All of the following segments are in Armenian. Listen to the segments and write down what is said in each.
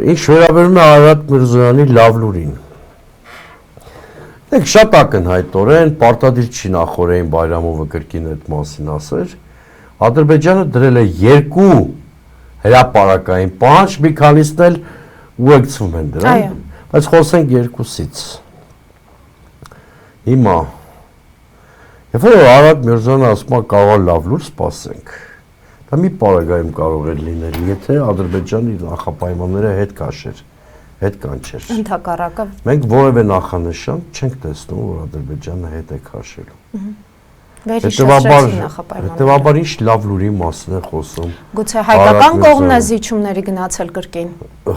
Ինչ վերաբերում է Արարատ Միրզոյանի լավ լուրին։ Դեք շատ ակնհայտորեն պարտադիր չի նախորդին Բայրամովը կրկին այդ մասին ասեր։ Ադրբեջանը դրել է 2 հրապարակային պահանջ, մի քանիսն էլ ուղեկցվում են դրան, բայց խոսենք 2-ից։ Հիմա երբ որ Արարատ Միրզոյանը ասում է կարող է լավ լուր սպասենք, դա մի պարագայում կարող է լինել, եթե Ադրբեջանի նախապայմանները հետ կանչեր։ Ընդհակառակը։ Մենք որևէ նախանշան չենք տեսնում, որ Ադրբեջանը հետ է քաշելու։ Հետևաբար ինչ լավ լուրի մասին է խոսում։ Գուցե հայկական կողմն է զիջումների գնացել կրկին։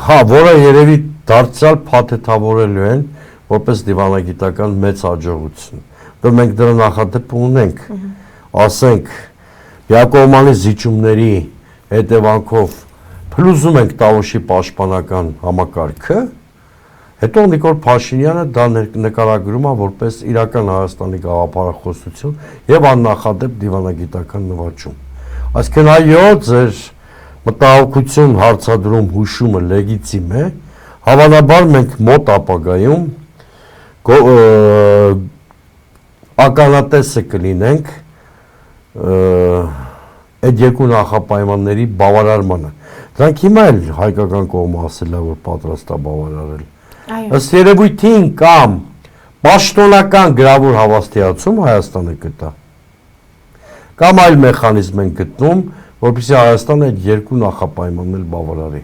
Հա, որը երևի դարձյալ փաթեթավորելու են որպես դիվանագիտական մեծ հաջողություն։ Որ մենք դրա նախադեպը ունենք, ասենք Յակոբյանի զիջումների հետևանքով փլուզում ենք Տավուշի պաշտպանական համակարգը, հետո Նիկոլ Փաշինյանը դա նկարագրում է որպես իրական Հայաստանի գաղափարախոսություն եւ աննախադեպ դիվանագիտական նվաճում։ Այսինքն այո, ձեր մտահոգություն, հարցադրում, հուշումը լեգիտիմ է, հավանաբար մենք մոտ ապագայում ականատեսը կլինենք այդ երկու նախապայմանների բավարարմանը։ Դրանք հիմա էլ հայկական կողմը ասել է, որ պատրաստ է բավարարել։ Ըստ երևույթին կամ պաշտոնական գրավոր հավաստիացում Հայաստանը կտա, կամ այլ մեխանիզմ են գտնում, որպեսզի Հայաստանը այդ երկու նախապայմաններ բավարարի։